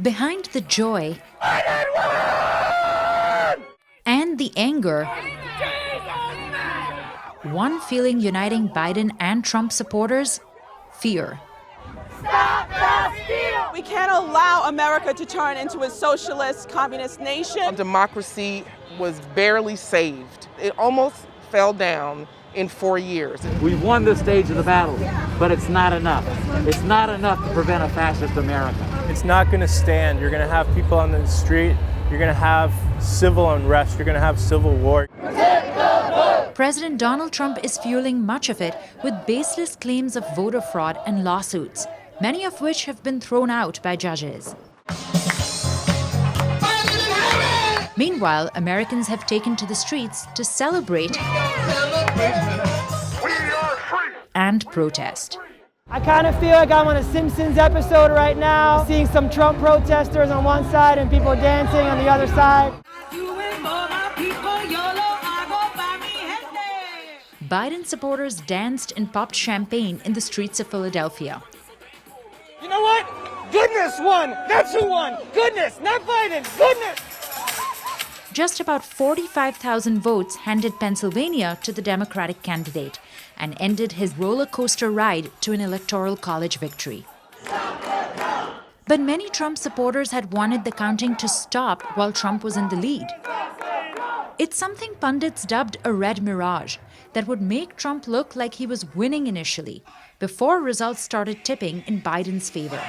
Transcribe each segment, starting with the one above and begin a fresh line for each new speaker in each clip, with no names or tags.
Behind the joy and the anger, one feeling uniting Biden and Trump supporters: fear.
We can't allow America to turn into a socialist, communist nation.
Democracy was barely saved. It almost fell down in 4 years.
We won this stage of the battle, but it's not enough. It's not enough to prevent a fascist America.
It's not going to stand. You're going to have people on the street. You're going to have civil unrest. You're going to have civil war.
President Donald Trump is fueling much of it with baseless claims of voter fraud and lawsuits, many of which have been thrown out by judges. Meanwhile, Americans have taken to the streets to celebrate and protest.
I kind of feel like I'm on a Simpsons episode right now, seeing some Trump protesters on one side and people dancing on the other side.
Biden supporters danced and popped champagne in the streets of Philadelphia.
You know what? Goodness won! That's who won! Goodness, not Biden! Goodness!
Just about 45,000 votes handed Pennsylvania to the Democratic candidate and ended his roller coaster ride to an electoral college victory. But many Trump supporters had wanted the counting to stop while Trump was in the lead. It's something pundits dubbed a red mirage that would make Trump look like he was winning initially, before results started tipping in Biden's favor.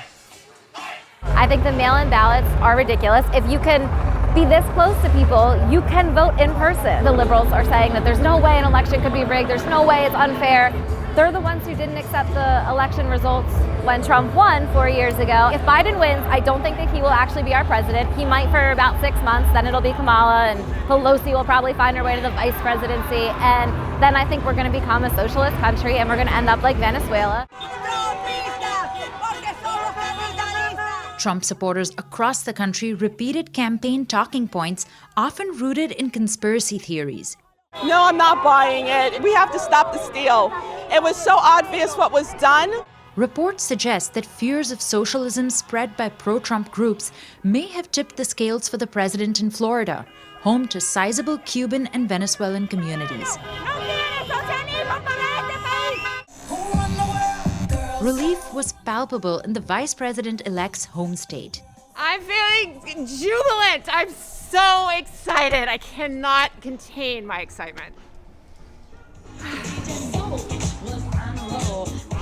I think the mail-in ballots are ridiculous. If you can be this close to people, you can vote in person. The liberals are saying that there's no way an election could be rigged, there's no way it's unfair. They're the ones who didn't accept the election results when Trump won 4 years ago. If Biden wins, I don't think that he will actually be our president. He might for about 6 months, then it'll be Kamala, and Pelosi will probably find her way to the vice presidency. And then I think we're going to become a socialist country and we're going to end up like Venezuela.
Trump supporters across the country repeated campaign talking points, often rooted in conspiracy theories.
No, I'm not buying it. We have to stop the steal. It was so obvious what was done.
Reports suggest that fears of socialism spread by pro-Trump groups may have tipped the scales for the president in Florida, home to sizable Cuban and Venezuelan communities. Relief was palpable in the vice president-elect's home state.
I'm feeling jubilant. I'm so excited. I cannot contain my excitement.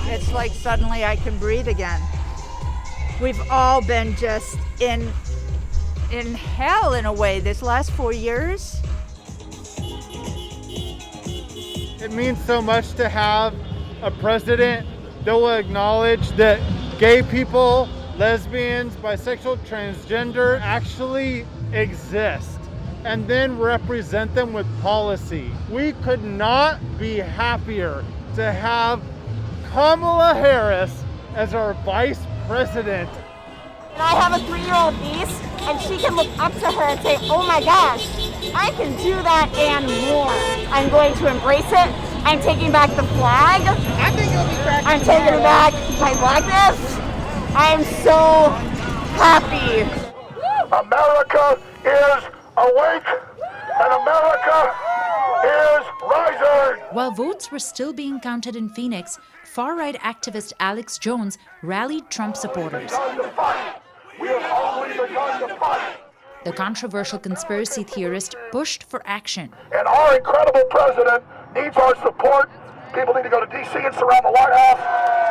It's like suddenly I can breathe again. We've all been just in hell in a way this last 4 years.
It means so much to have a president that will acknowledge that gay people, lesbians, bisexual, transgender actually exist, and then represent them with policy. We could not be happier to have Kamala Harris as our vice president.
And I have a 3-year-old niece, and she can look up to her and say, oh my gosh, I can do that and more. I'm going to embrace it. I'm taking back the flag.
I think you'll be back.
I'm taking it back. I like this. I'm so happy.
America is awake, and America is rising.
While votes were still being counted in Phoenix, far-right activist Alex Jones rallied Trump supporters.
We have only begun to fight.
The controversial conspiracy theorist pushed for action.
And our incredible president needs our support. People need to go to D.C. and surround the White House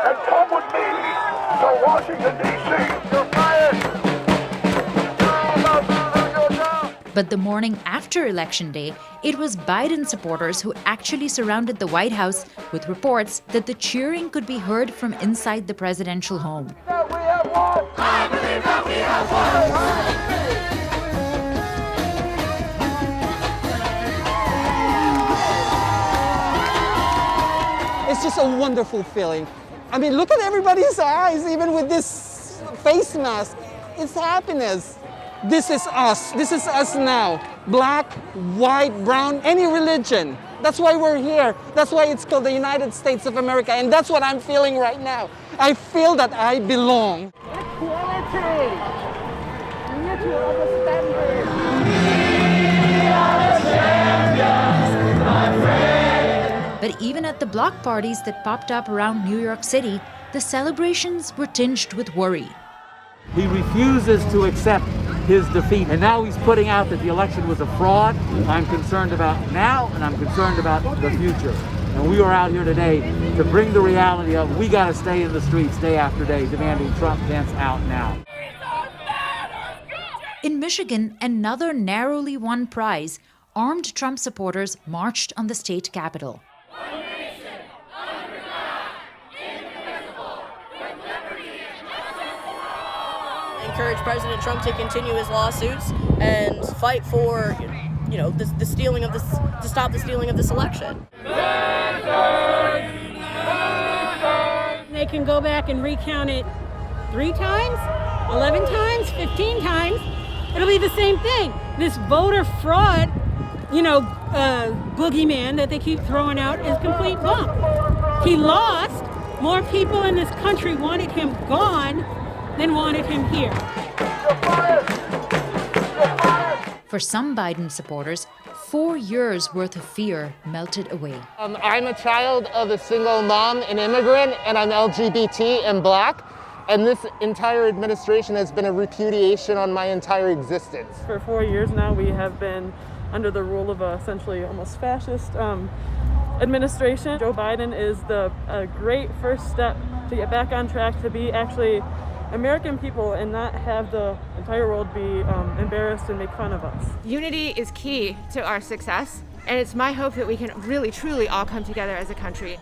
and come with me to Washington, D.C. You're fired.
But the morning after Election Day, it was Biden supporters who actually surrounded the White House with reports that the cheering could be heard from inside the presidential home.
We have won. I believe that we have won.
It's just a wonderful feeling. I mean, look at everybody's eyes, even with this face mask. It's happiness. This is us. This is us now. Black, white, brown, any religion. That's why we're here. That's why it's called the United States of America. And that's what I'm feeling right now. I feel that I belong.
Equality. Mutual understanding.
But even at the block parties that popped up around New York City, the celebrations were tinged with worry.
He refuses to accept his defeat, and now he's putting out that the election was a fraud. I'm concerned about now, and I'm concerned about the future. And we are out here today to bring the reality of we got to stay in the streets day after day demanding Trump Pence out now.
In Michigan, another narrowly won prize, armed Trump supporters marched on the state capitol.
Encourage President Trump to continue his lawsuits and fight for, the stealing of this, to stop the stealing of this election.
They can go back and recount it 3 times, 11 times, 15 times. It'll be the same thing. This voter fraud, boogeyman that they keep throwing out is complete bunk. He lost. More people in this country wanted him gone than wanted him here.
For some Biden supporters, 4 years' worth of fear melted away.
I'm a child of a single mom, an immigrant, and I'm LGBT and black. And this entire administration has been a repudiation on my entire existence.
For 4 years now, we have been under the rule of a essentially almost fascist administration. Joe Biden is the great first step to get back on track, to be actually American people and not have the entire world be embarrassed and make fun of us.
Unity is key to our success, and it's my hope that we can really, truly all come together as a country.